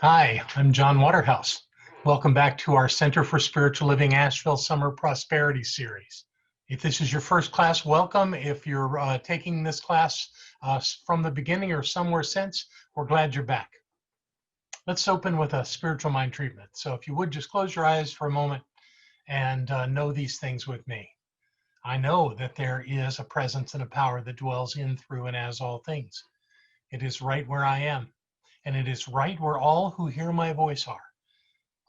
Hi, I'm John Waterhouse. Welcome back to our Center for Spiritual Living Asheville Summer Prosperity Series. If this is your first class, welcome. If you're taking this class from the beginning or somewhere since, we're glad you're back. Let's open with a spiritual mind treatment. So if you would just close your eyes for a moment and know these things with me. I know that there is a presence and a power that dwells in, through, and as all things. It is right where I am. And it is right where all who hear my voice are,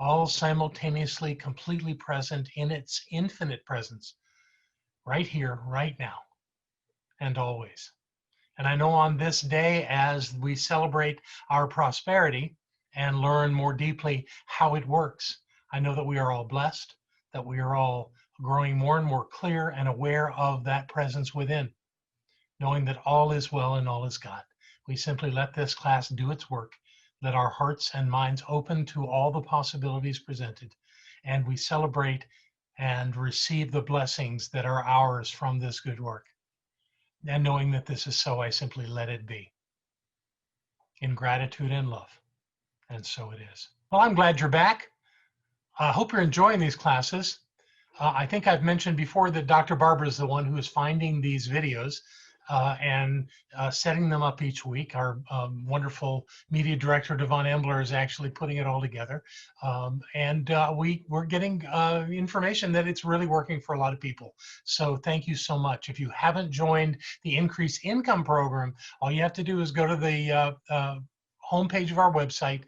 all simultaneously, completely present in its infinite presence, right here, right now, and always. And I know on this day, as we celebrate our prosperity and learn more deeply how it works, I know that we are all blessed, that we are all growing more and more clear and aware of that presence within, knowing that all is well and all is God. We simply let this class do its work, let our hearts and minds open to all the possibilities presented, and we celebrate and receive the blessings that are ours from this good work. And knowing that this is so, I simply let it be in gratitude and love. And so it is. Well, I'm glad you're back. I hope you're enjoying these classes. I think I've mentioned before that Dr. Barbara is the one who is finding these videos and setting them up each week. Our wonderful media director, Devon Embler, is actually putting it all together. We're getting information that it's really working for a lot of people. So thank you so much. If you haven't joined the Increased Income Program, all you have to do is go to the homepage of our website,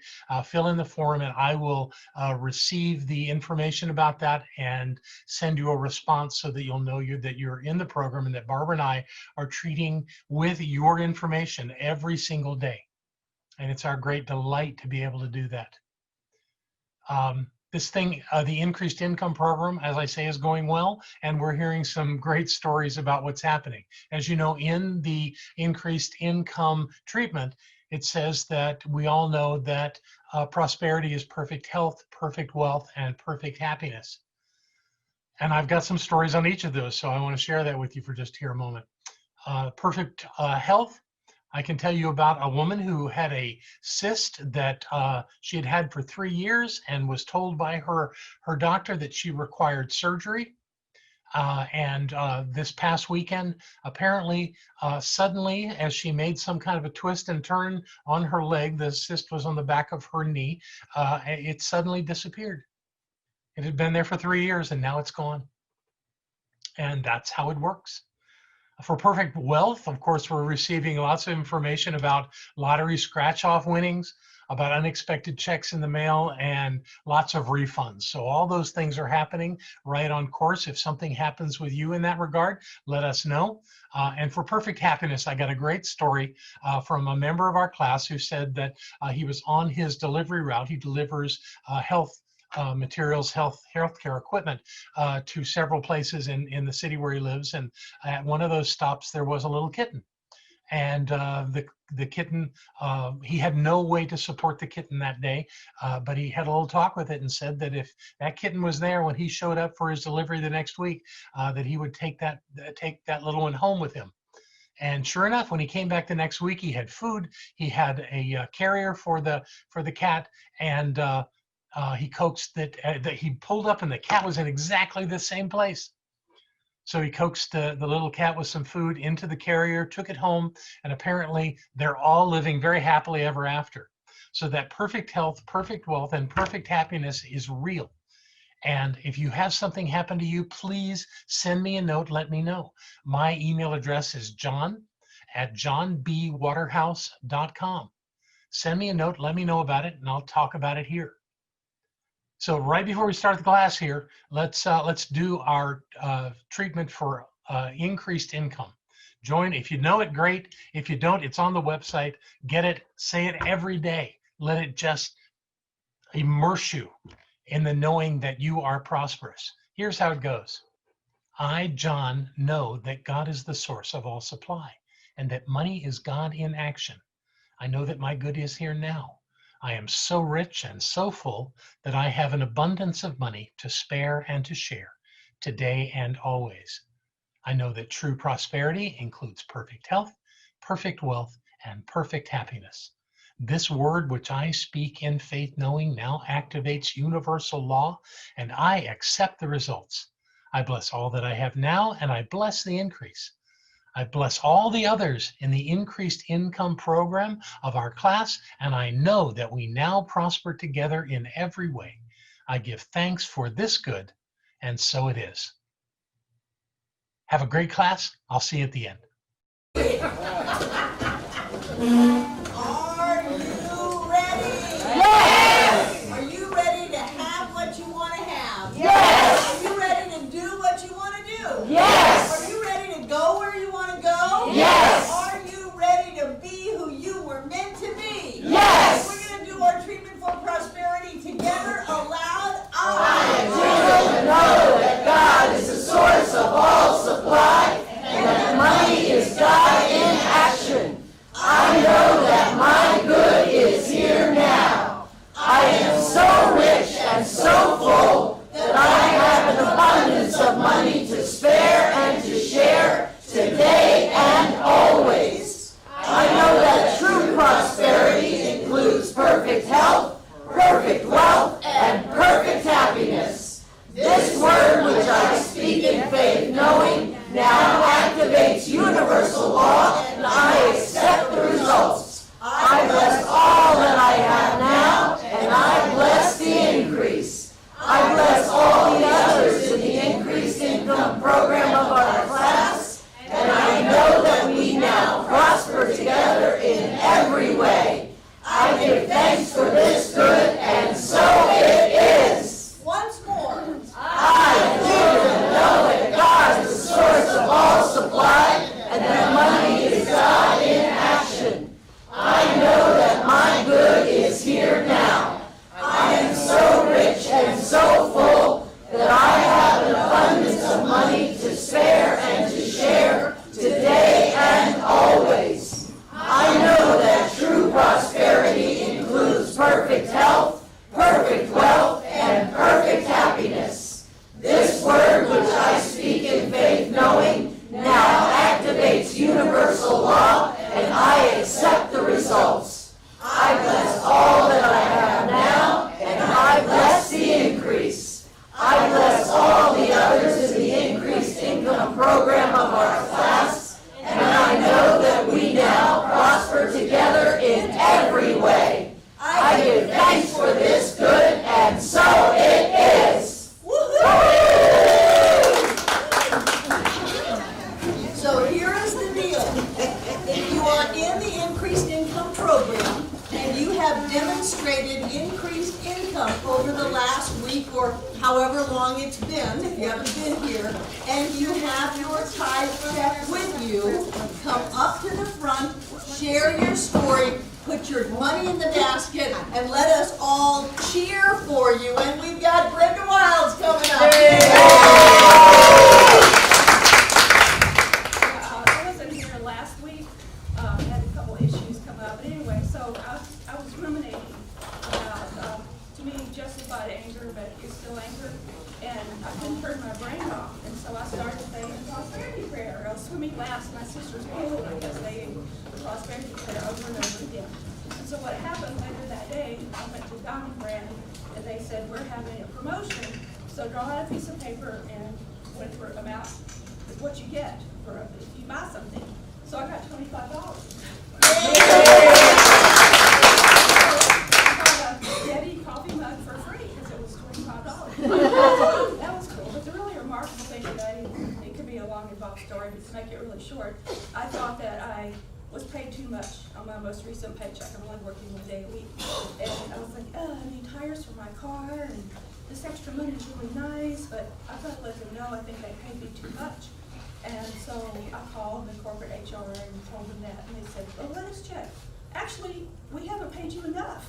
fill in the form, and I will receive the information about that and send you a response so that you'll know that you're in the program and that Barbara and I are treating with your information every single day. And it's our great delight to be able to do that. This thing, the Increased Income Program, as I say, is going well, and we're hearing some great stories about what's happening. As you know, in the Increased Income treatment, it says that we all know that prosperity is perfect health, perfect wealth, and perfect happiness. And I've got some stories on each of those, so I want to share that with you for just here a moment. Perfect health, I can tell you about a woman who had a cyst that she had for 3 years and was told by her doctor that she required surgery. This past weekend, apparently, suddenly, as she made some kind of a twist and turn on her leg, the cyst was on the back of her knee, it suddenly disappeared. It had been there for 3 years and now it's gone. And that's how it works. For perfect wealth, of course, we're receiving lots of information about lottery scratch-off winnings, about unexpected checks in the mail, and lots of refunds. So all those things are happening right on course. If something happens with you in that regard, let us know. And for perfect happiness, I got a great story from a member of our class who said that he was on his delivery route. He delivers health materials, healthcare equipment to several places in the city where he lives. And at one of those stops, there was a little kitten. And the kitten, he had no way to support the kitten that day, but he had a little talk with it and said that if that kitten was there when he showed up for his delivery the next week, that he would take that little one home with him. And sure enough, when he came back the next week, he had food, he had a carrier for the cat, and he coaxed that he pulled up and the cat was in exactly the same place. So he coaxed the little cat with some food into the carrier, took it home, and apparently they're all living very happily ever after. So that perfect health, perfect wealth, and perfect happiness is real. And if you have something happen to you, please send me a note, let me know. My email address is john@johnbwaterhouse.com. Send me a note, let me know about it, and I'll talk about it here. So right before we start the class here, let's do our treatment for increased income. Join, if you know it, great. If you don't, it's on the website. Get it, say it every day. Let it just immerse you in the knowing that you are prosperous. Here's how it goes. I, John, know that God is the source of all supply and that money is God in action. I know that my good is here now. I am so rich and so full that I have an abundance of money to spare and to share, today and always. I know that true prosperity includes perfect health, perfect wealth, and perfect happiness. This word which I speak in faith knowing now activates universal law, and I accept the results. I bless all that I have now, and I bless the increase. I bless all the others in the increased income program of our class, and I know that we now prosper together in every way. I give thanks for this good, and so it is. Have a great class. I'll see you at the end. Are you ready? Yes! Are you ready to have what you want to have? Yes! Are you ready to do what you want to do? Yes! Are you ready to go where you want to go? Yes! Are you ready to be who you were meant to be? Yes! We're going to do our treatment for prosperity together, aloud. I do know that God is the source of all supply, and that money is God in action. I know that my good is here now. I am so rich and so full that I have an abundance of money to spare and to share today and always. I know that true prosperity includes perfect health, perfect wealth, and perfect happiness. This word which I speak in faith knowing now activates universal law, and I accept the results. I bless all that I have now, and I bless the increase. I bless all the others in the increased income program of our class, and I know that we now prosper together in every way. I give thanks for this good, and so it is. Once more. I do know that God is the source of all supply, and that money is God in action. I know that my good is here now. I am so rich and so full that I have an abundance of money to spare and to share today and always. I know that true prosperity includes perfect health, perfect wealth, and perfect happiness. This word which I speak in faith knowing now activates universal law, and I accept the results. I bless all that I have now, and I bless the increase. I bless all the others in the increased income program of our class, and I know that we now prosper together in every way. I give thanks for this good, and so it is. So here is the deal. If you are in the increased income program and you have demonstrated increased income over the last week or however long it's been, if you haven't been here, and you have your tithe check with you, come up to the front, share your story, put your money in the basket, and let us all cheer for you. And we've got Brenda Wilds coming up. I wasn't here last week. I had a couple issues come up. But anyway, so I was ruminating about, to me, justified anger, but it's still anger. And I couldn't turn my brain off. And so I started saying the prosperity prayer. I was swimming laps in my sister's pool, and I was saying the prosperity prayer over and over again. And so what happened later that day, I went to Diamond Brand, and they said, we're having a promotion. So draw out a piece of paper and whatever amount is what you get for if you buy something. So I got $25. I got a Yeti coffee mug for free because it was $25. That was cool. But the really remarkable thing today, it could be a long involved story, but to make it really short, I thought that I was paid too much on my most recent paycheck. I'm only working 1 day a week. And I was like, oh, I need tires for my car, and this extra money is really nice, but I've got to let them know I think they paid me too much. And so I called the corporate HR and told them that, and they said, well, let us check. Actually, we haven't paid you enough.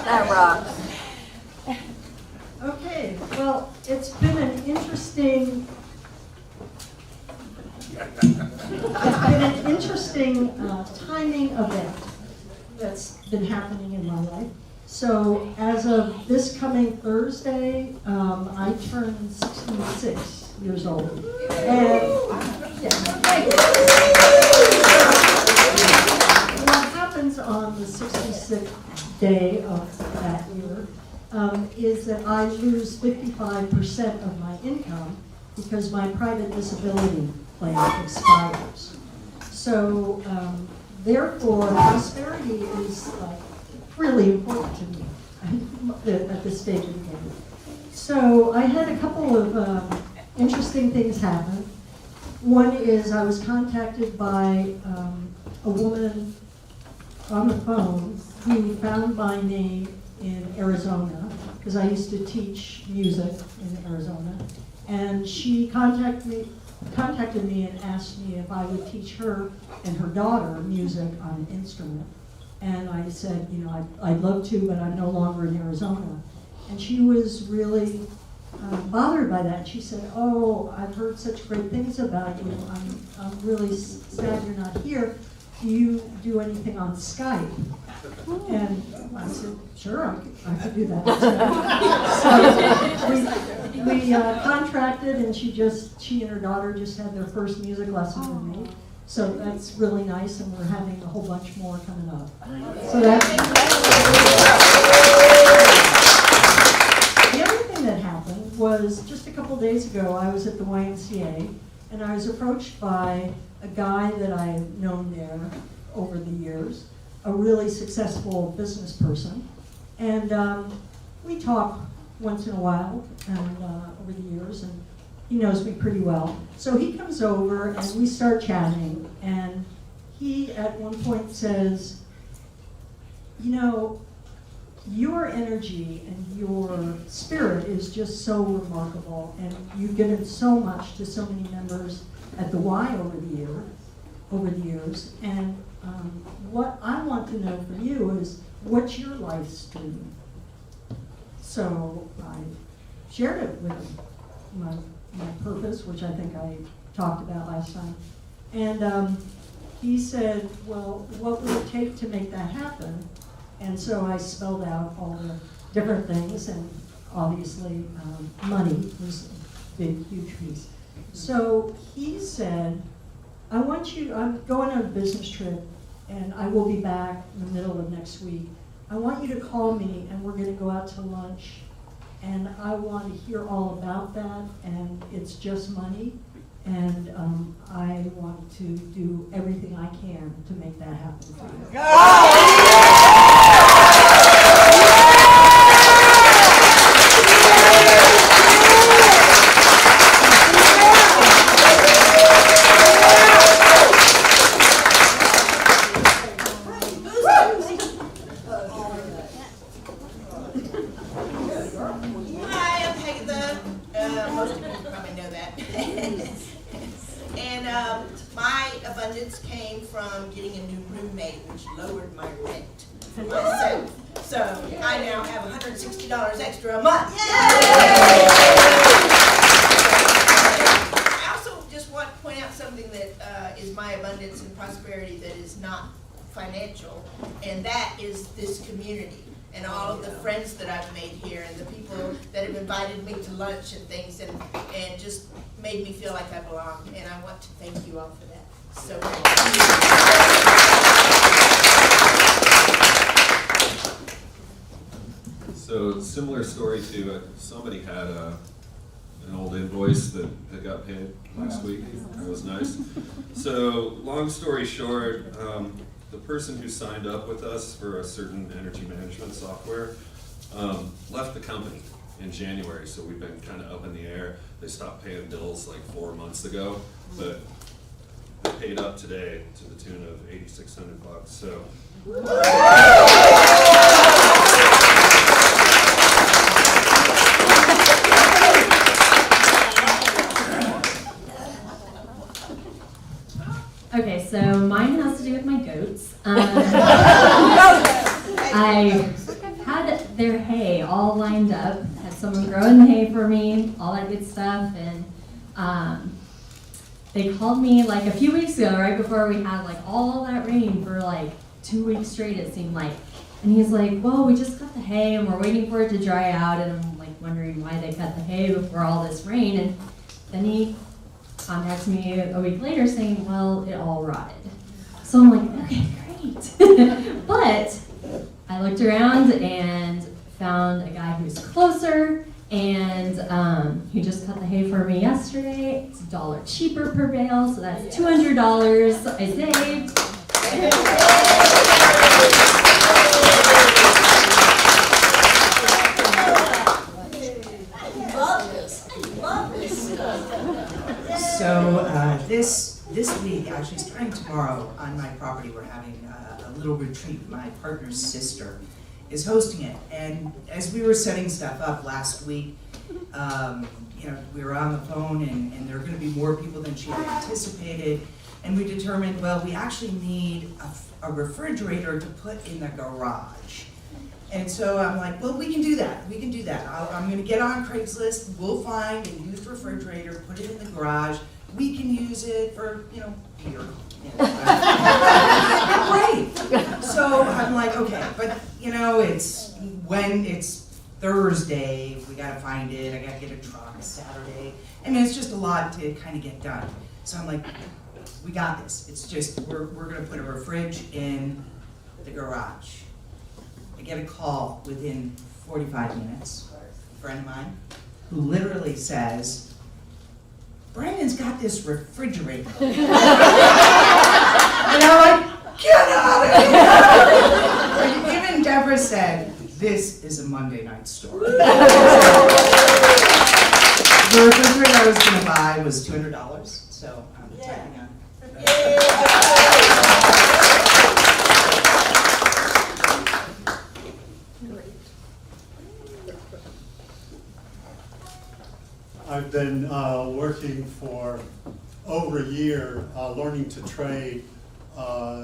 That rocks. Okay, well, it's been an interesting timing event that's been happening in my life. So as of this coming Thursday, I turn 66 years old. And what happens on the 66th day of that year is that I lose 55% of my income because my private disability plan expires. So therefore, prosperity is really important to me at this stage of the game. So I had a couple of interesting things happen. One is I was contacted by a woman on the phone who found my name in Arizona, because I used to teach music in Arizona, and she contacted me and asked me if I would teach her and her daughter music on an instrument. And I said, you know, I'd love to, but I'm no longer in Arizona. And she was really bothered by that. She said, oh, I've heard such great things about you. I'm really sad you're not here. Do you do anything on Skype? And I said, sure, I could do that. So we contracted, and she and her daughter just had their first music lesson with me. So that's really nice, and we're having a whole bunch more coming up. So that's the other thing that happened was just a couple days ago, I was at the YMCA, and I was approached by a guy that I've known there over the years, a really successful business person, and we talk once in a while and over the years, and he knows me pretty well. So he comes over and we start chatting, and he at one point says, you know, your energy and your spirit is just so remarkable, and you've given so much to so many members at the Y over the years, and what I want to know from you is, what's your life's dream? So I shared it with him, my purpose, which I think I talked about last time. And he said, well, what would it take to make that happen? And so I spelled out all the different things, and obviously money was a big, huge piece. So he said, I'm going on a business trip, and I will be back in the middle of next week. I want you to call me, and we're gonna go out to lunch, and I want to hear all about that, and it's just money, and I want to do everything I can to make that happen for you. Came from getting a new roommate, which lowered my rent for myself. So I now have $160 extra a month. I also just want to point out something that is my abundance and prosperity that is not financial, and that is this community and all of the friends that I've made here, and the people that have invited me to lunch and things, and just made me feel like I belong. And I want to thank you all for that. So So similar story to somebody had an old invoice that got paid last week. That was nice. So long story short, the person who signed up with us for a certain energy management software left the company in January. So we've been kind of up in the air. They stopped paying bills like 4 months ago, but they paid up today to the tune of $8,600. So. Okay, so mine has to do with my goats. I had their hay all lined up, had someone growing the hay for me, all that good stuff, and they called me like a few weeks ago, right before we had like all that rain for like 2 weeks straight, it seemed like. And he's like, well, we just cut the hay and we're waiting for it to dry out. And I'm like wondering why they cut the hay before all this rain. And then he contacts me a week later saying, well, it all rotted. So I'm like, okay, great. But I looked around and found a guy who's closer, and he just cut the hay for me yesterday. It's $1 cheaper per bale, so that's $200 I saved. Love this stuff. So this week, actually starting tomorrow, on my property, we're having a little retreat. My partner's sister is hosting it, and as we were setting stuff up last week, we were on the phone, and there are going to be more people than she had anticipated, and we determined, well, we actually need a refrigerator to put in the garage. And so I'm like, well, we can do that. I'm going to get on Craigslist. We'll find a used refrigerator, put it in the garage. We can use it for, beer. Great. So I'm like, okay, but it's Thursday. We got to find it. I got to get a truck. Saturday. I mean, it's just a lot to kind of get done. So I'm like, we got this. It's just we're going to put a fridge in the garage. I get a call within 45 minutes, a friend of mine, who literally says, Brandon's got this refrigerator. And I'm like, get out of here! Even Deborah said, this is a Monday night story. The refrigerator I was going to buy was $200, so I'm typing on. I've been working for over a year, learning to trade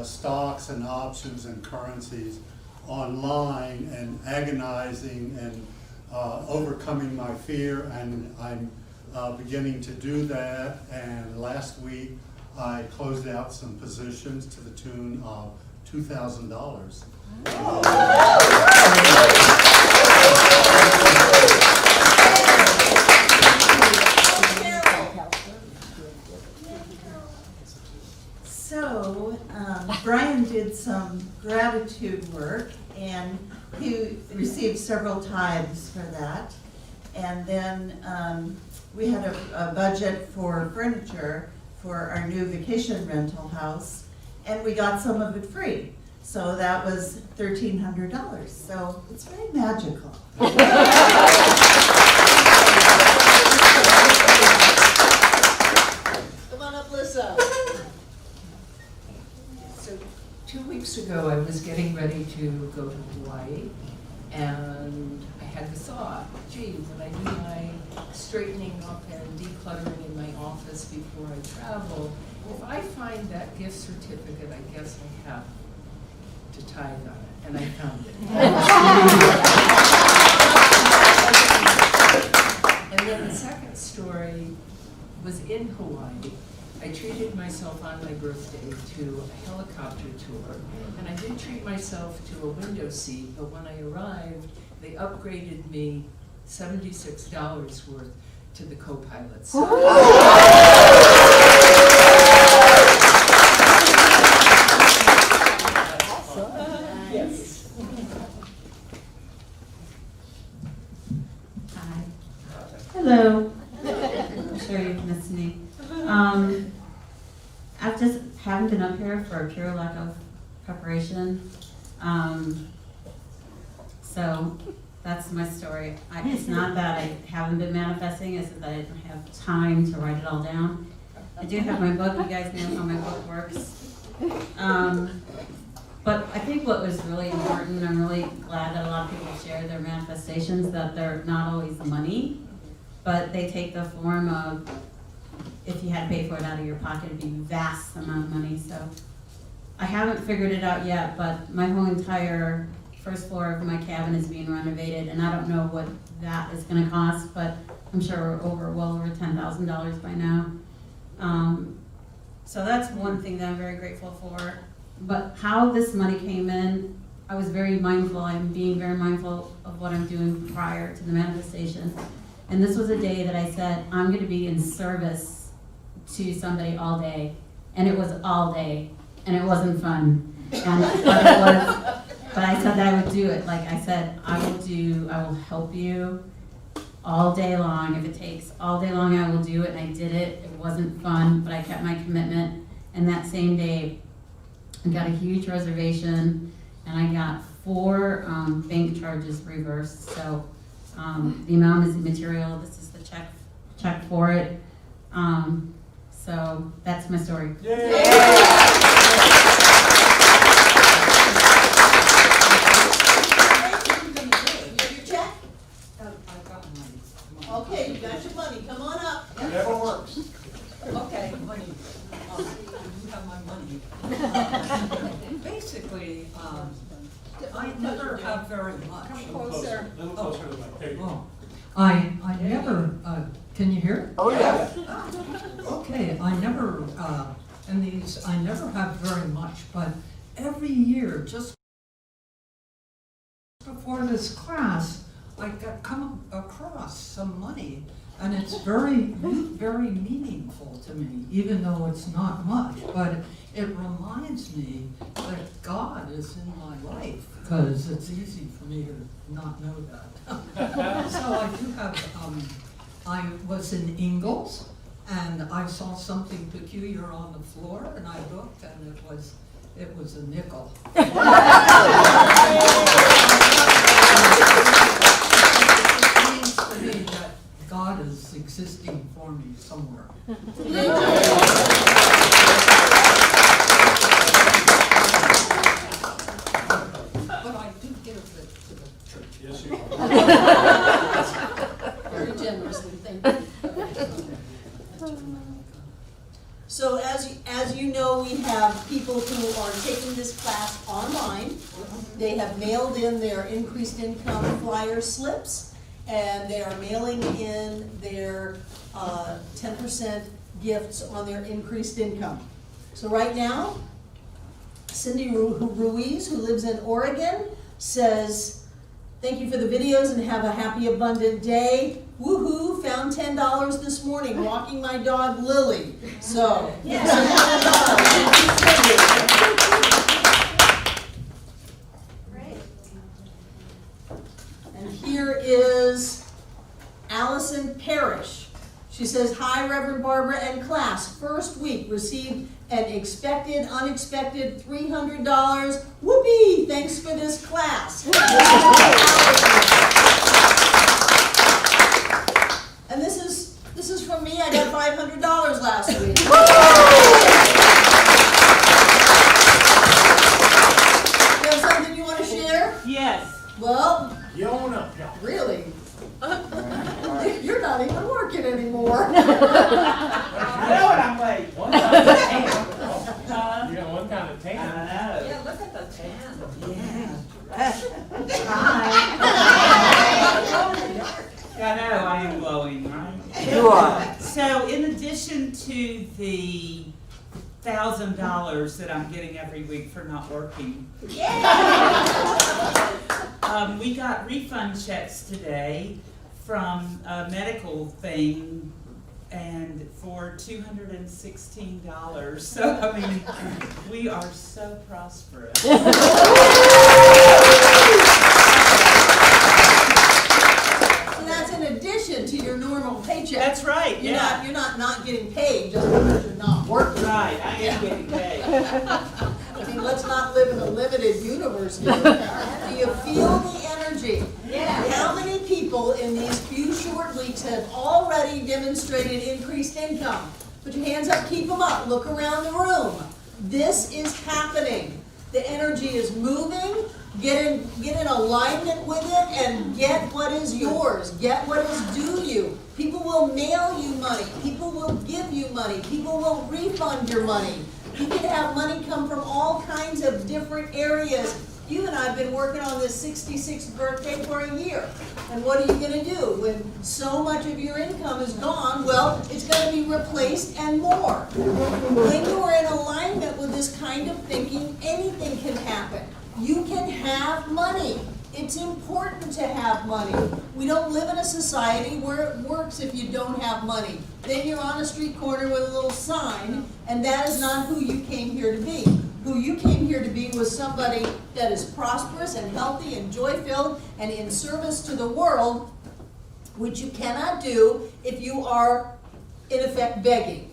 stocks and options and currencies online, and agonizing and overcoming my fear, and I'm beginning to do that. And last week I closed out some positions to the tune of $2,000. So, Brian did some gratitude work, and he received several tithes for that. And then we had a budget for furniture for our new vacation rental house, and we got some of it free. So that was $1,300. So it's very magical. Come on up, Lisa. So 2 weeks ago, I was getting ready to go to Hawaii, and I had the thought, gee, when I do my straightening up and decluttering in my office before I travel, if I find that gift certificate, I guess I have to tithe on it, and I found it. And then the second story was in Hawaii. I treated myself on my birthday to a helicopter tour, and I did treat myself to a window seat, but when I arrived, they upgraded me $76 worth to the co-pilot side. Yes. Hi. Hello. I'm sure you've missed me. I just haven't been up here for a pure lack of preparation. So that's my story. It's not that I haven't been manifesting, it's that I didn't have time to write it all down. I do have my book, you guys know how my book works. But I think what was really important, I'm really glad that a lot of people share their manifestations, that they're not always money, but they take the form of, if you had to pay for it out of your pocket, it'd be a vast amount of money. So I haven't figured it out yet, but my whole entire first floor of my cabin is being renovated, and I don't know what that is gonna cost, but I'm sure we're well over $10,000 by now. So that's one thing that I'm very grateful for. But how this money came in, I was very mindful, I'm being very mindful of what I'm doing prior to the manifestation. And this was a day that I said, I'm gonna be in service to somebody all day. And it was all day, and it wasn't fun. But I said that I would do it. Like I said, I will help you all day long. If it takes all day long, I will do it, and I did it. It wasn't fun, but I kept my commitment. And that same day, I got a huge reservation, and I got 4 bank charges reversed. So the amount is immaterial. This is the check for it. So that's my story. Okay, you got your money, come on up. Never works. Okay, money. You have my money. Basically, I never have very much. Come closer. A little closer to the mic. There you go. Oh, I never, can you hear? Oh, yeah. Okay, I never, I never have very much, but every year, just before this class, I come across some money, and it's very, very meaningful to me, even though it's not much, but it reminds me that God is in my life, because it's easy for me to not know that. So I do have, I was in Ingalls, and I saw something peculiar on the floor, and I looked, and it was a nickel. To me that God is existing for me somewhere. But I do give it to the church. Yes, you are. Very generously, thank you. So as you know, we have people who are taking this class online. They have mailed in their increased income flyer slips, and they are mailing in their 10% gifts on their increased income. So right now, Cindy Ruiz, who lives in Oregon, says, thank you for the videos and have a happy, abundant day. Woohoo, found $10 this morning walking my dog Lily. So, and here is Allison Parrish. She says, hi, Reverend Barbara and class. First week received an expected, unexpected $300. Whoopee! Thanks for this class. And this is from me. I got $500 last week. You have something you want to share? Yes. Well, You own up, yeah. really? You're not even working anymore. I know what I'm like. One kind of tan. You got one kind of tan. I know. Yeah, look at the tan. I know, I am glowing, right? You are. So in addition to the $1,000 that I'm getting every week for not working, we got refund checks today from a medical thing and for $216. So, I mean, we are so prosperous. So that's in addition to your normal paycheck. That's right, yeah. You're not getting paid just because you're not working. Right, I am getting paid. I mean, let's not live in a limited universe here. Do you feel the energy? Yeah. How many people in these few short weeks have already demonstrated increased income? Put your hands up, keep them up, look around the room. This is happening. The energy is moving. Get in alignment with it and get what is yours. Get what is due you. People will mail you money. People will give you money. People will refund your money. You can have money come from all kinds of different areas. You and I have been working on this 66th birthday for a year. And what are you going to do when so much of your income is gone? Well, it's going to be replaced and more. When you are in alignment with this kind of thinking, anything can happen. You can have money. It's important to have money. We don't live in a society where it works if you don't have money. Then you're on a street corner with a little sign, and that is not who you came here to be. Who you came here to be was somebody that is prosperous and healthy and joy-filled and in service to the world, which you cannot do if you are, in effect, begging.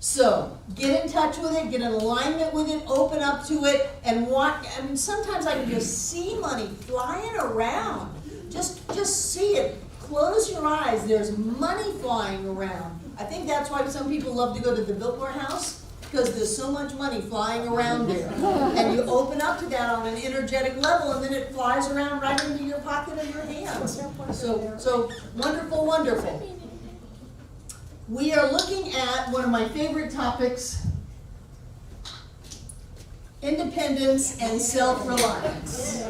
So, get in touch with it, get in alignment with it, open up to it, and watch. I mean, sometimes I can just see money flying around. Just see it. Close your eyes. There's money flying around. I think that's why some people love to go to the Biltmore House, because there's so much money flying around there. And you open up to that on an energetic level, and then it flies around right into your pocket of your hands. So wonderful, wonderful. We are looking at one of my favorite topics, independence and self-reliance.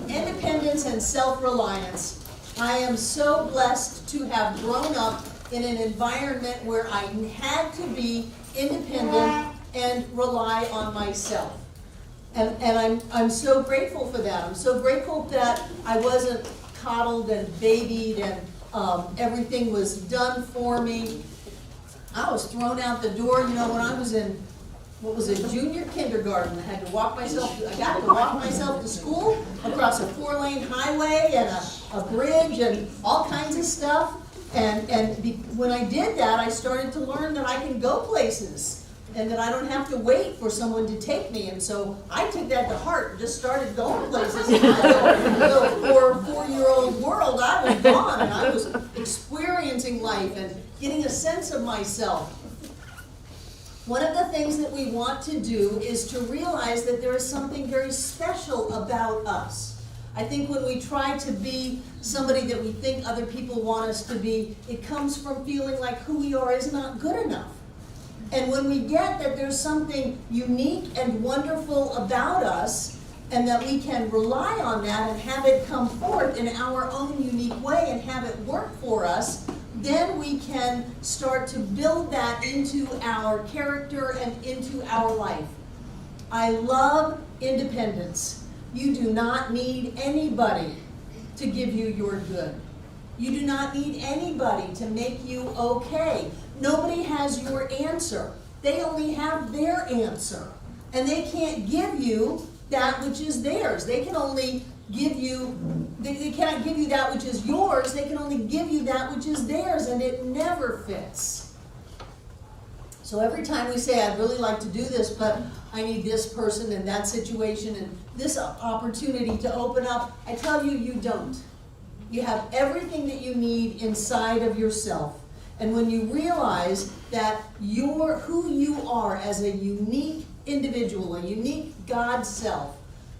Independence and self-reliance. I am so blessed to have grown up in an environment where I had to be independent and rely on myself. And I'm so grateful for that. I'm so grateful that I wasn't coddled and babied and everything was done for me. I was thrown out the door, when I was in, junior kindergarten. I got to walk myself to school across a 4-lane highway and a bridge and all kinds of stuff. When I did that, I started to learn that I can go places and that I don't have to wait for someone to take me. And so I took that to heart and just started going places. In my little 4-year-old world, I was gone and I was experiencing life and getting a sense of myself. One of the things that we want to do is to realize that there is something very special about us. I think when we try to be somebody that we think other people want us to be, it comes from feeling like who we are is not good enough. And when we get that there's something unique and wonderful about us, and that we can rely on that and have it come forth in our own unique way and have it work for us, then we can start to build that into our character and into our life. I love independence. You do not need anybody to give you your good. You do not need anybody to make you okay. Nobody has your answer. They only have their answer. And they can't give you that which is theirs. They can only give you, they cannot give you that which is yours. They can only give you that which is theirs, and it never fits. So every time we say, I'd really like to do this, but I need this person and that situation and this opportunity to open up, I tell you, you don't. You have everything that you need inside of yourself. And when you realize that you're who you are as a unique individual, a unique God self,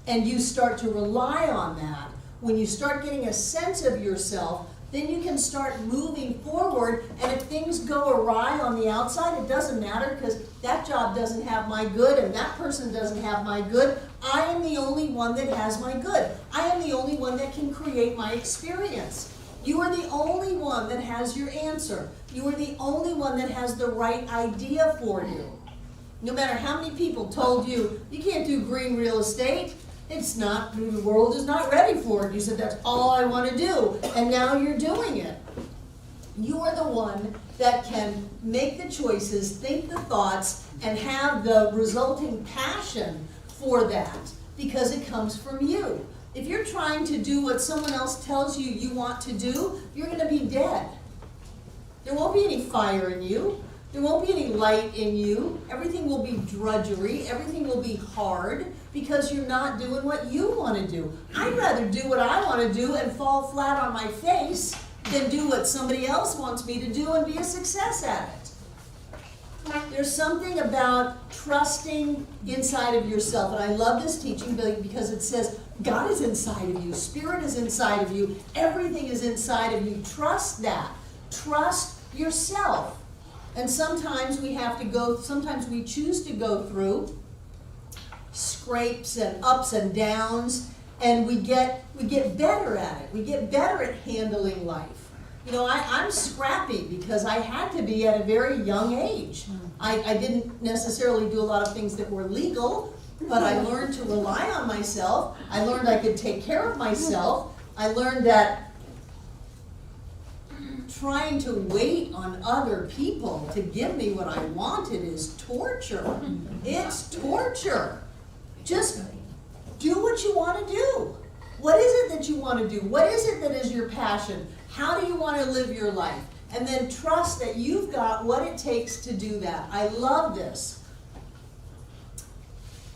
and you start to rely on that, when you start getting a sense of yourself, then you can start moving forward. And if things go awry on the outside, it doesn't matter, because that job doesn't have my good and that person doesn't have my good. I am the only one that has my good. I am the only one that can create my experience. You are the only one that has your answer. You are the only one that has the right idea for you. No matter how many people told you, you can't do green real estate. It's not, the world is not ready for it. You said, that's all I want to do. And now you're doing it. You are the one that can make the choices, think the thoughts, and have the resulting passion for that, because it comes from you. If you're trying to do what someone else tells you you want to do, you're going to be dead. There won't be any fire in you. There won't be any light in you. Everything will be drudgery. Everything will be hard, because you're not doing what you want to do. I'd rather do what I want to do and fall flat on my face than do what somebody else wants me to do and be a success at it. There's something about trusting inside of yourself. And I love this teaching because it says God is inside of you. Spirit is inside of you. Everything is inside of you. Trust that. Trust yourself. And sometimes sometimes we choose to go through scrapes and ups and downs, and we get better at it. We get better at handling life. I'm scrappy because I had to be at a very young age. I didn't necessarily do a lot of things that were legal, but I learned to rely on myself. I learned I could take care of myself. I learned that trying to wait on other people to give me what I wanted is torture. It's torture. Just do what you want to do. What is it that you want to do? What is it that is your passion? How do you want to live your life? And then trust that you've got what it takes to do that. I love this.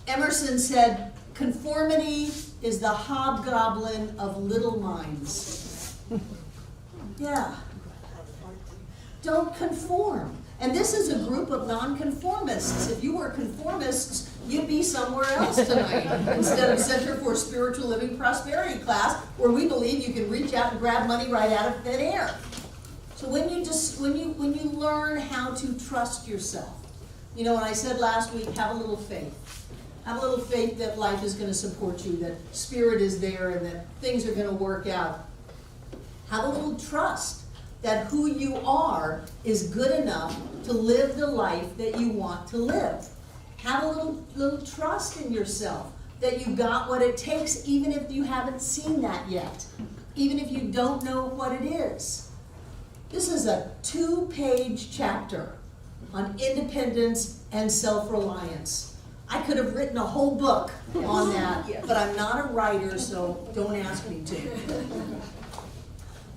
Emerson said, conformity is the hobgoblin of little minds. Yeah. Don't conform. And this is a group of nonconformists. If you were conformists, you'd be somewhere else tonight instead of Center for Spiritual Living Prosperity class, where we believe you can reach out and grab money right out of thin air. So when you learn how to trust yourself, you know, when I said last week, have a little faith. Have a little faith that life is going to support you, that spirit is there, and that things are going to work out. Have a little trust that who you are is good enough to live the life that you want to live. Have a little trust in yourself that you got what it takes, even if you haven't seen that yet, even if you don't know what it is. This is a 2-page chapter on independence and self-reliance. I could have written a whole book on that, but I'm not a writer, so don't ask me to.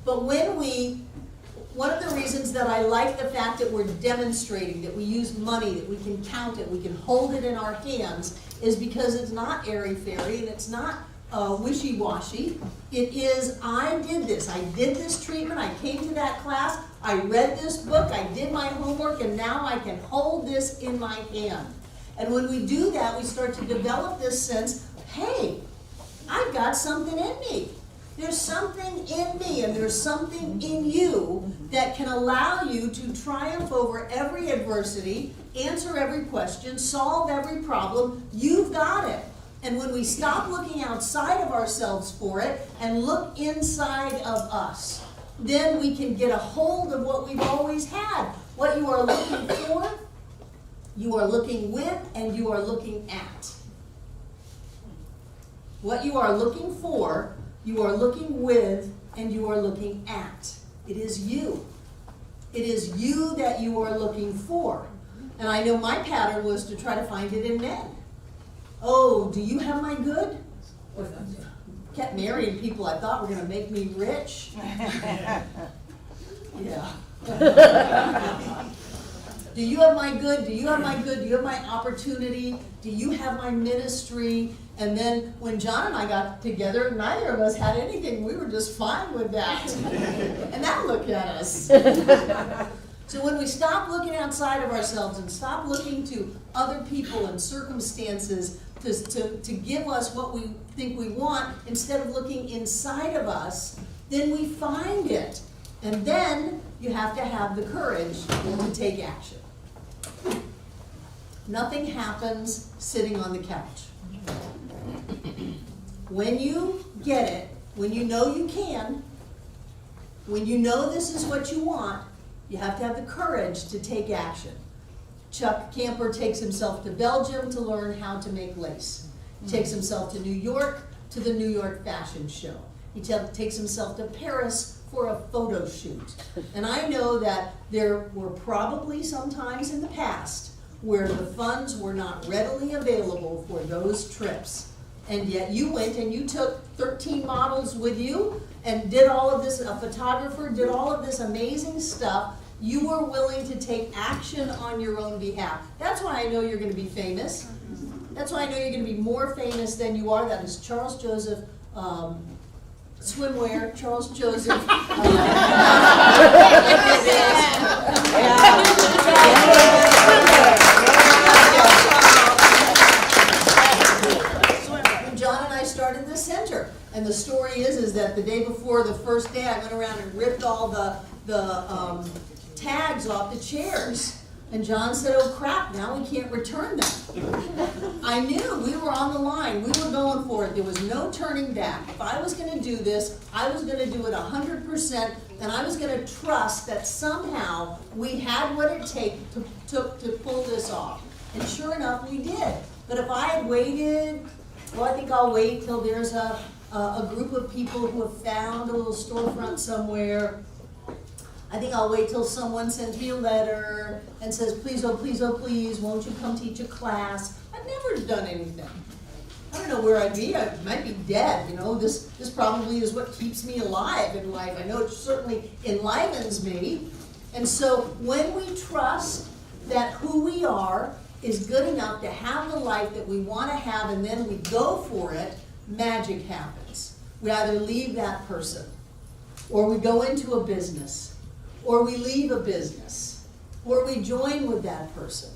But one of the reasons that I like the fact that we're demonstrating, that we use money, that we can count it, we can hold it in our hands, is because it's not airy-fairy and it's not wishy-washy. It is, I did this. I did this treatment. I came to that class. I read this book. I did my homework, and now I can hold this in my hand. And when we do that, we start to develop this sense, hey, I've got something in me. There's something in me and there's something in you that can allow you to triumph over every adversity, answer every question, solve every problem. You've got it. And when we stop looking outside of ourselves for it and look inside of us, then we can get a hold of what we've always had. What you are looking for, you are looking with, and you are looking at. What you are looking for, you are looking with, and you are looking at. It is you. It is you that you are looking for. And I know my pattern was to try to find it in men. Oh, do you have my good? Kept marrying people I thought were going to make me rich. Yeah. Do you have my good? Do you have my good? Do you have my opportunity? Do you have my ministry? And then when John and I got together, neither of us had anything. We were just fine with that. And now look at us. So when we stop looking outside of ourselves and stop looking to other people and circumstances to give us what we think we want, instead of looking inside of us, then we find it. And then you have to have the courage to take action. Nothing happens sitting on the couch. When you get it, when you know you can, when you know this is what you want, you have to have the courage to take action. Chuck Camper takes himself to Belgium to learn how to make lace. He takes himself to New York to the New York Fashion Show. He takes himself to Paris for a photo shoot. And I know that there were probably some times in the past where the funds were not readily available for those trips. And yet you went and you took 13 models with you and did all of this, a photographer did all of this amazing stuff. You were willing to take action on your own behalf. That's why I know you're going to be famous. That's why I know you're going to be more famous than you are. That is Charles Joseph swimwear, Charles Joseph. John and I started this center, and the story is that the day before the first day, I went around and ripped all the tags off the chairs. And John said, oh crap, now we can't return them. I knew we were on the line. We were going for it. There was no turning back. If I was going to do this, I was going to do it 100%, and I was going to trust that somehow we had what it took to pull this off. And sure enough, we did. But if I had waited, well, I think I'll wait till there's a group of people who have found a little storefront somewhere. I think I'll wait till someone sends me a letter and says, please, oh please, won't you come teach a class? I've never done anything. I don't know where I'd be. I might be dead, you know. This probably is what keeps me alive in life. I know it certainly enlivens me. And so when we trust that who we are is good enough to have the life that we want to have, and then we go for it, magic happens. We either leave that person, or we go into a business, or we leave a business, or we join with that person,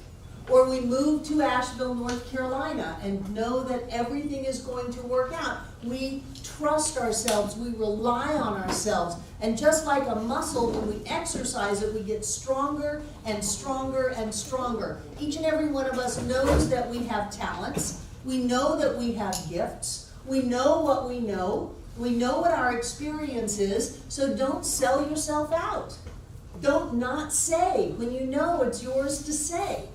or we move to Asheville, North Carolina, and know that everything is going to work out. We trust ourselves, we rely on ourselves, and just like a muscle, when we exercise it, we get stronger and stronger and stronger. Each and every one of us knows that we have talents, we know that we have gifts, we know what we know what our experience is, so don't sell yourself out. Don't not say when you know it's yours to say.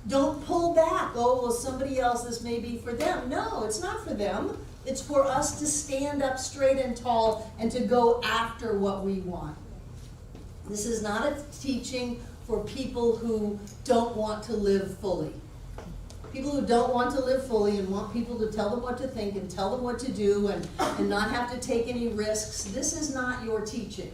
Don't pull back. Oh, well, somebody else, this may be for them. No, it's not for them. It's for us to stand up straight and tall and to go after what we want. This is not a teaching for people who don't want to live fully. People who don't want to live fully and want people to tell them what to think and tell them what to do and not have to take any risks. This is not your teaching.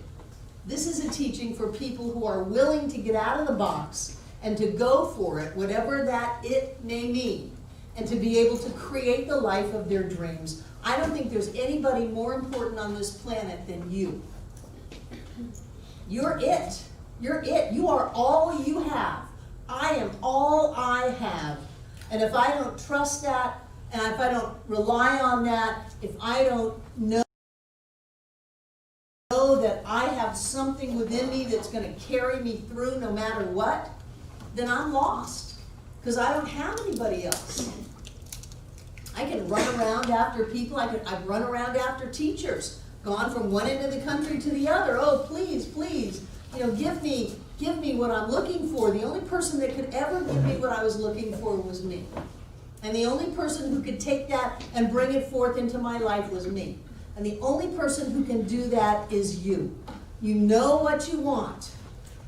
This is a teaching for people who are willing to get out of the box and to go for it, whatever that it may mean, and to be able to create the life of their dreams. I don't think there's anybody more important on this planet than you. You're it. You're it. You are all you have. I am all I have. And if I don't trust that, and if I don't rely on that, if I don't know that I have something within me that's going to carry me through no matter what, then I'm lost, because I don't have anybody else. I can run around after people. I've run around after teachers, gone from one end of the country to the other. Oh, please, give me what I'm looking for. The only person that could ever give me what I was looking for was me. And the only person who could take that and bring it forth into my life was me. And the only person who can do that is you. You know what you want.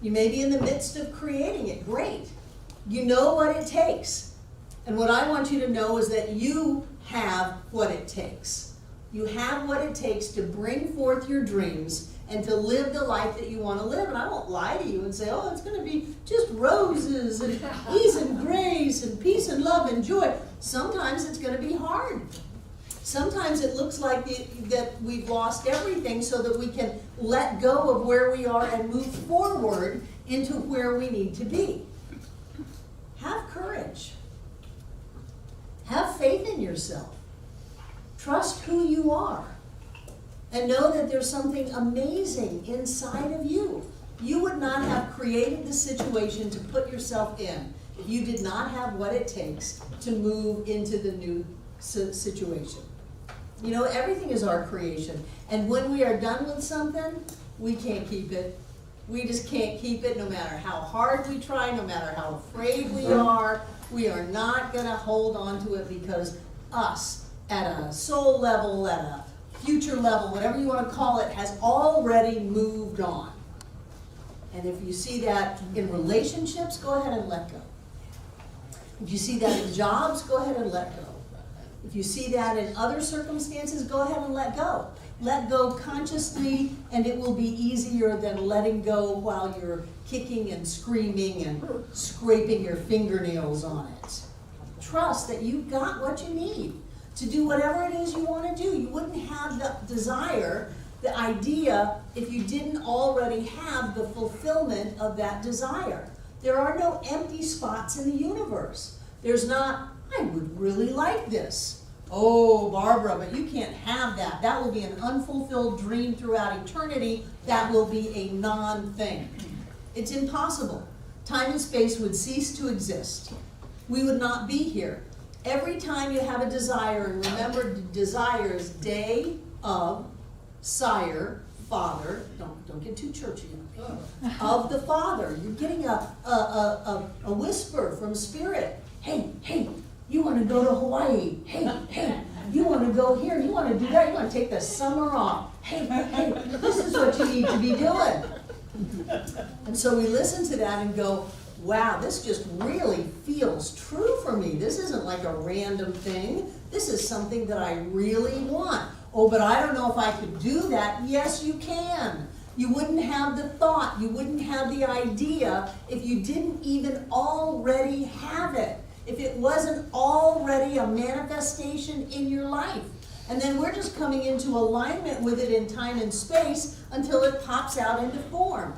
You may be in the midst of creating it. Great. You know what it takes. And what I want you to know is that you have what it takes. You have what it takes to bring forth your dreams and to live the life that you want to live. And I won't lie to you and say, oh, it's going to be just roses and ease and grace and peace and love and joy. Sometimes it's going to be hard. Sometimes it looks like that we've lost everything so that we can let go of where we are and move forward into where we need to be. Have courage. Have faith in yourself. Trust who you are. And know that there's something amazing inside of you. You would not have created the situation to put yourself in if you did not have what it takes to move into the new situation. You know, everything is our creation. And when we are done with something, we can't keep it. We just can't keep it no matter how hard we try, no matter how afraid we are. We are not going to hold on to it because us, at a soul level, at a future level, whatever you want to call it, has already moved on. And if you see that in relationships, go ahead and let go. If you see that in jobs, go ahead and let go. If you see that in other circumstances, go ahead and let go. Let go consciously, and it will be easier than letting go while you're kicking and screaming and scraping your fingernails on it. Trust that you've got what you need to do whatever it is you want to do. You wouldn't have the desire, the idea, if you didn't already have the fulfillment of that desire. There are no empty spots in the universe. There's not, I would really like this. Oh, Barbara, but you can't have that. That will be an unfulfilled dream throughout eternity. That will be a non-thing. It's impossible. Time and space would cease to exist. We would not be here. Every time you have a desire, and remember, desire is day of, sire, father, don't get too churchy, of the Father. You're getting a whisper from Spirit. Hey, you want to go to Hawaii. Hey, you want to go here. You want to do that. You want to take the summer off. Hey, this is what you need to be doing. And so we listen to that and go, wow, this just really feels true for me. This isn't like a random thing. This is something that I really want. Oh, but I don't know if I could do that. Yes, you can. You wouldn't have the thought, you wouldn't have the idea if you didn't even already have it. If it wasn't already a manifestation in your life. And then we're just coming into alignment with it in time and space until it pops out into form.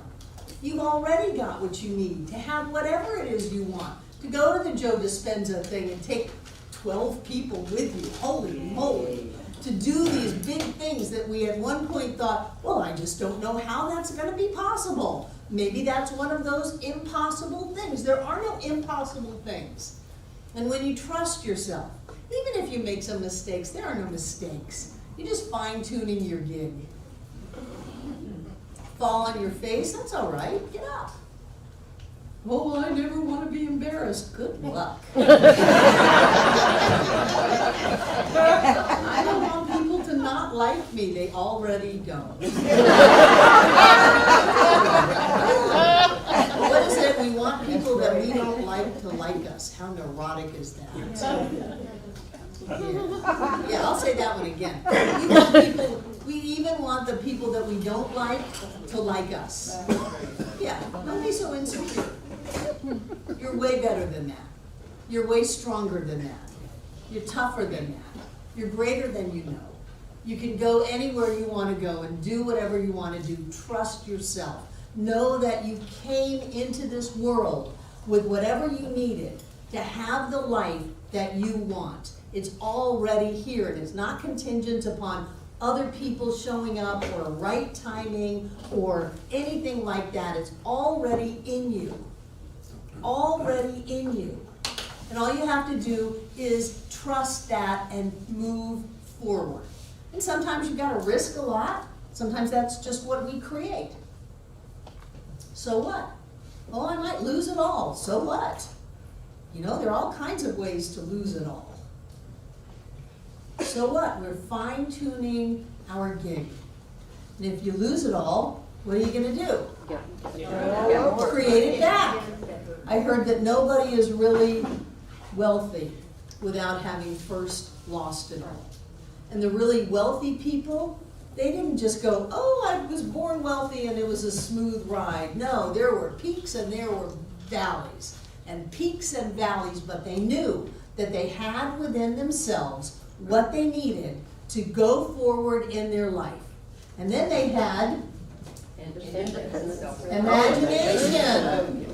You've already got what you need to have whatever it is you want. To go to the Joe Dispenza thing and take 12 people with you, holy moly. To do these big things that we at one point thought, well, I just don't know how that's going to be possible. Maybe that's one of those impossible things. There are no impossible things. And when you trust yourself, even if you make some mistakes, there are no mistakes. You're just fine-tuning your gig. Fall on your face, that's all right. Get up. Oh, I never want to be embarrassed. Good luck. I don't want people to not like me. They already don't. What is it? We want people that we don't like us. How neurotic is that? Yeah, I'll say that one again. We even want the people that we don't like to like us. Yeah, don't be so insecure. You're way better than that. You're way stronger than that. You're tougher than that. You're greater than you know. You can go anywhere you want to go and do whatever you want to do. Trust yourself. Know that you came into this world with whatever you needed to have the life that you want. It's already here, and it's not contingent upon other people showing up or right timing or anything like that. It's already in you. Already in you. And all you have to do is trust that and move forward. And sometimes you've got to risk a lot. Sometimes that's just what we create. So what? Oh, I might lose it all. So what? You know, there are all kinds of ways to lose it all. So what? We're fine-tuning our gig. And if you lose it all, what are you going to do? Create it back. I heard that nobody is really wealthy without having first lost it all. And the really wealthy people, they didn't just go, oh, I was born wealthy and it was a smooth ride. No, there were peaks and there were valleys. And peaks and valleys, but they knew that they had within themselves what they needed to go forward in their life. And then they had imagination.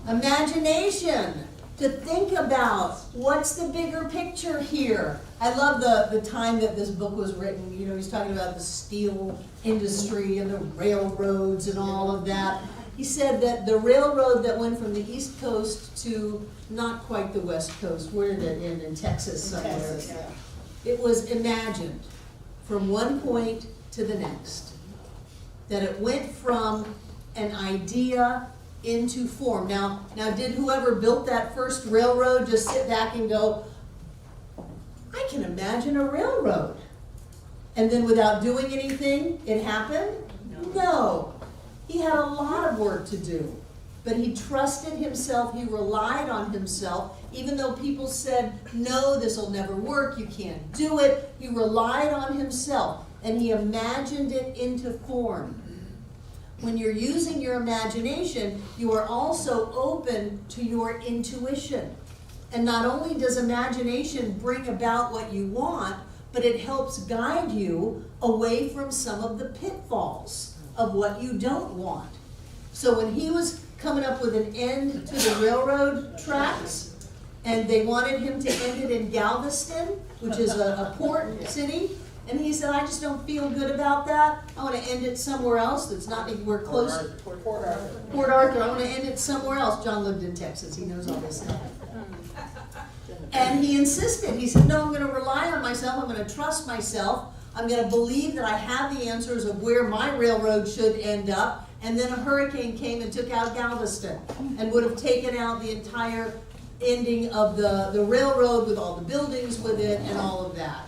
Imagination. To think about what's the bigger picture here. I love the time that this book was written. You know, he's talking about the steel industry and the railroads and all of that. He said that the railroad that went from the East Coast to not quite the West Coast, where did it end? In Texas somewhere. Texas, yeah. It was imagined from one point to the next. That it went from an idea into form. Now did whoever built that first railroad just sit back and go, I can imagine a railroad. And then without doing anything, it happened? No. He had a lot of work to do. But he trusted himself, he relied on himself, even though people said, no, this will never work, you can't do it. He relied on himself, and he imagined it into form. When you're using your imagination, you are also open to your intuition. And not only does imagination bring about what you want, but it helps guide you away from some of the pitfalls of what you don't want. So when he was coming up with an end to the railroad tracks, and they wanted him to end it in Galveston, which is a port city, and he said, I just don't feel good about that. I want to end it somewhere else that's not anywhere close. Port Arthur. I want to end it somewhere else. John lived in Texas. He knows all this stuff. And he insisted. He said, no, I'm going to rely on myself. I'm going to trust myself. I'm going to believe that I have the answers of where my railroad should end up. And then a hurricane came and took out Galveston and would have taken out the entire ending of the railroad with all the buildings with it and all of that.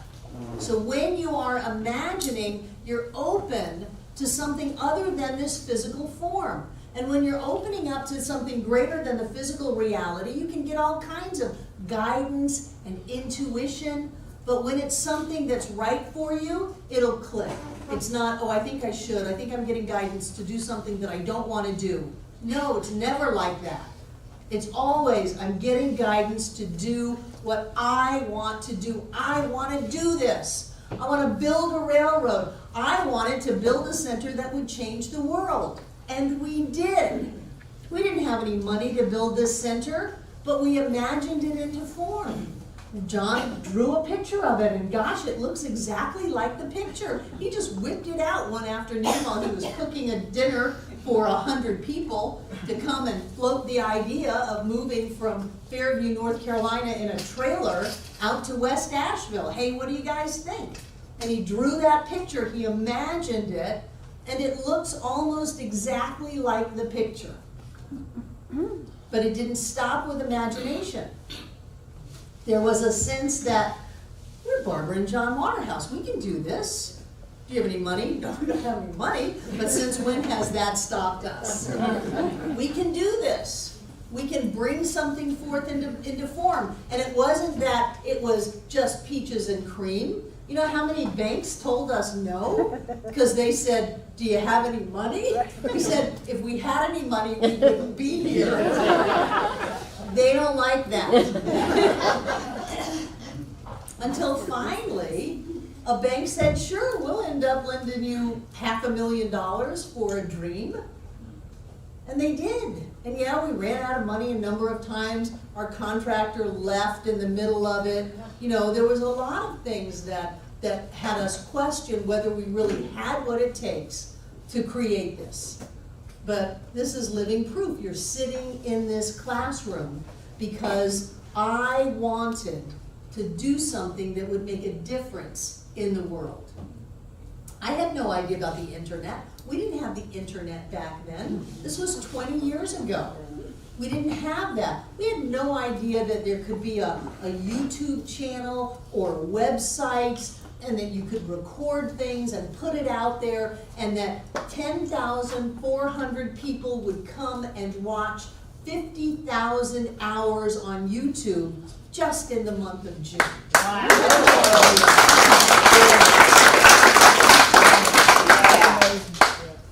So when you are imagining, you're open to something other than this physical form. And when you're opening up to something greater than the physical reality, you can get all kinds of guidance and intuition. But when it's something that's right for you, it'll click. It's not, oh, I think I should. I think I'm getting guidance to do something that I don't want to do. No, it's never like that. It's always, I'm getting guidance to do what I want to do. I want to do this. I want to build a railroad. I wanted to build a center that would change the world. And we did. We didn't have any money to build this center, but we imagined it into form. John drew a picture of it, and gosh, it looks exactly like the picture. He just whipped it out one afternoon while he was cooking a dinner for 100 people to come and float the idea of moving from Fairview, North Carolina in a trailer out to West Asheville. Hey, what do you guys think? And he drew that picture, he imagined it, and it looks almost exactly like the picture. But it didn't stop with imagination. There was a sense that, we're Barbara and John Waterhouse, we can do this. Do you have any money? No, we don't have any money, but since when has that stopped us? We can do this. We can bring something forth into form. And it wasn't that it was just peaches and cream. You know how many banks told us no? Because they said, do you have any money? We said, if we had any money, we wouldn't be here. They don't like that. Until finally, a bank said, sure, we'll end up lending you $500,000 for a dream. And they did. And yeah, we ran out of money a number of times. Our contractor left in the middle of it. You know, there was a lot of things that had us question whether we really had what it takes to create this. But this is living proof. You're sitting in this classroom because I wanted to do something that would make a difference in the world. I had no idea about the internet. We didn't have the internet back then. This was 20 years ago. We didn't have that. We had no idea that there could be a YouTube channel or websites, and that you could record things and put it out there, and that 10,400 people would come and watch 50,000 hours on YouTube just in the month of June. Wow.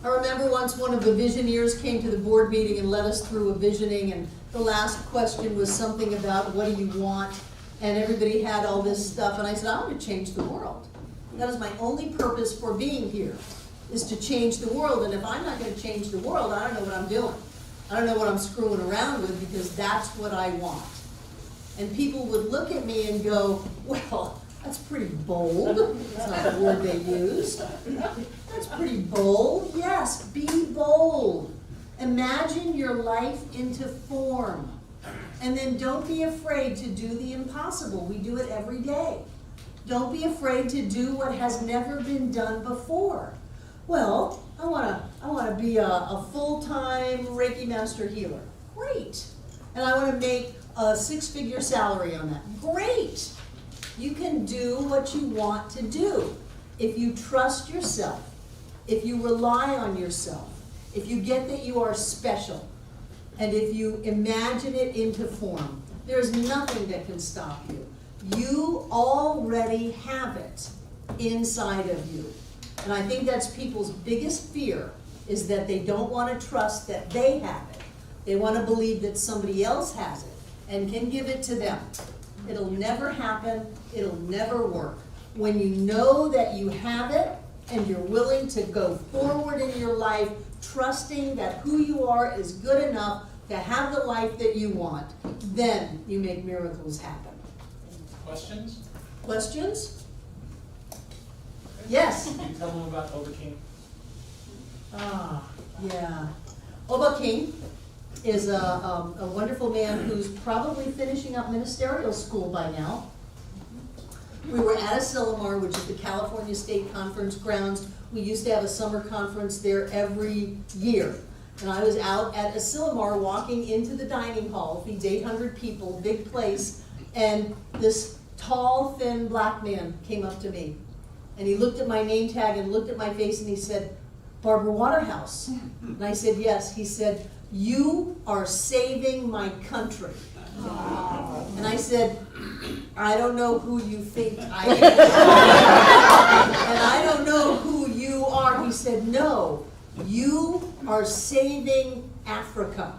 I remember once one of the visioneers came to the board meeting and led us through a visioning, and the last question was something about what do you want? And everybody had all this stuff, and I said, I want to change the world. That is my only purpose for being here, is to change the world. And if I'm not going to change the world, I don't know what I'm doing. I don't know what I'm screwing around with, because that's what I want. And people would look at me and go, well, that's pretty bold. That's not the word they used. That's pretty bold. Yes, be bold. Imagine your life into form. And then don't be afraid to do the impossible. We do it every day. Don't be afraid to do what has never been done before. Well, I want to be a full-time Reiki Master Healer. Great. And I want to make a 6-figure salary on that. Great. You can do what you want to do. If you trust yourself, if you rely on yourself, if you get that you are special, and if you imagine it into form, there's nothing that can stop you. You already have it inside of you. And I think that's people's biggest fear, is that they don't want to trust that they have it. They want to believe that somebody else has it and can give it to them. It'll never happen. It'll never work. When you know that you have it and you're willing to go forward in your life, trusting that who you are is good enough to have the life that you want, then you make miracles happen. Questions? Questions? Yes? Can you tell them about Oba King? Yeah. Oba King is a wonderful man who's probably finishing up ministerial school by now. We were at Asilomar, which is the California State Conference grounds. We used to have a summer conference there every year. And I was out at Asilomar walking into the dining hall, feeds 800 people, big place, and this tall, thin black man came up to me. And he looked at my name tag and looked at my face and he said, "Barbara Waterhouse." And I said, "Yes." He said, "You are saving my country." And I said, "I don't know who you think I am." And I don't know who you are. He said, "No, you are saving Africa.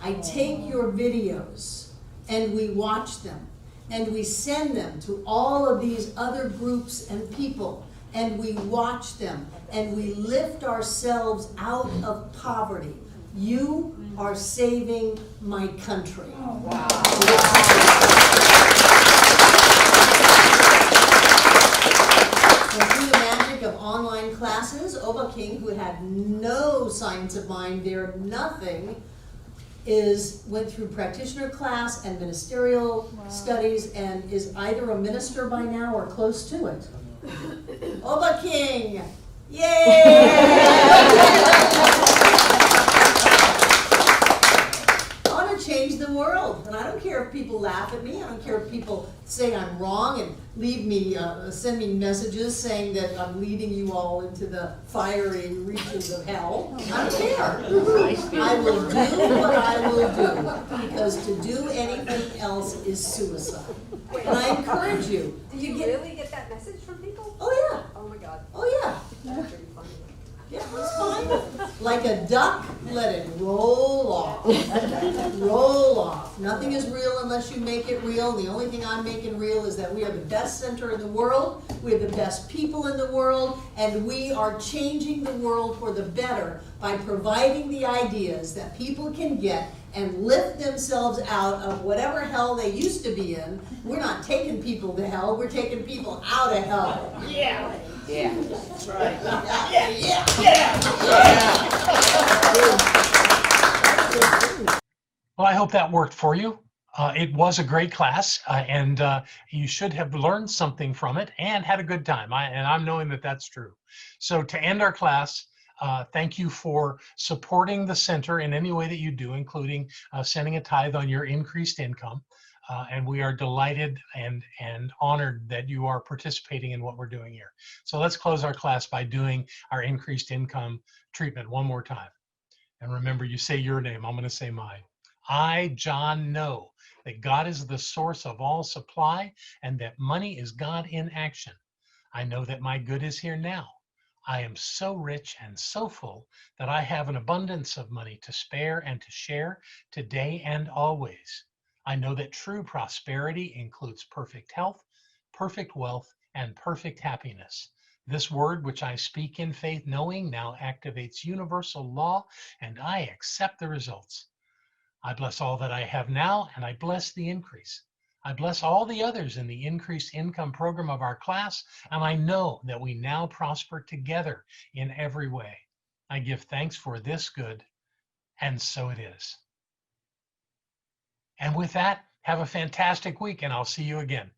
I take your videos and we watch them and we send them to all of these other groups and people and we watch them and we lift ourselves out of poverty. You are saving my country." Wow. And through the magic of online classes, Oba King, who had no science of mind there, nothing, went through practitioner class and ministerial studies and is either a minister by now or close to it. Oba King! Yay! Change the world, and I don't care if people laugh at me. I don't care if people say I'm wrong and leave me, send me messages saying that I'm leading you all into the fiery reaches of hell. I don't care. I will do what I will do, because to do anything else is suicide. And I encourage you. Did you really get that message from people? Oh yeah. Oh my God. Oh yeah. That's pretty funny. Yeah, it's fine. Like a duck, let it roll off. Roll off. Nothing is real unless you make it real. The only thing I'm making real is that we are the best center in the world, we have the best people in the world, and we are changing the world for the better by providing the ideas that people can get and lift themselves out of whatever hell they used to be in. We're not taking people to hell, we're taking people out of hell. Yeah. Yeah. That's right. Yeah, yeah, yeah. Well, I hope that worked for you. It was a great class, and you should have learned something from it and had a good time. And I'm knowing that that's true. So to end our class, thank you for supporting the center in any way that you do, including sending a tithe on your increased income. And we are delighted and honored that you are participating in what we're doing here. So let's close our class by doing our increased income treatment one more time. And remember, you say your name, I'm going to say mine. I, John, know that God is the source of all supply and that money is God in action. I know that my good is here now. I am so rich and so full that I have an abundance of money to spare and to share today and always. I know that true prosperity includes perfect health, perfect wealth, and perfect happiness. This word, which I speak in faith, knowing, now activates universal law, and I accept the results. I bless all that I have now, and I bless the increase. I bless all the others in the increased income program of our class, and I know that we now prosper together in every way. I give thanks for this good, and so it is. And with that, have a fantastic week, and I'll see you again.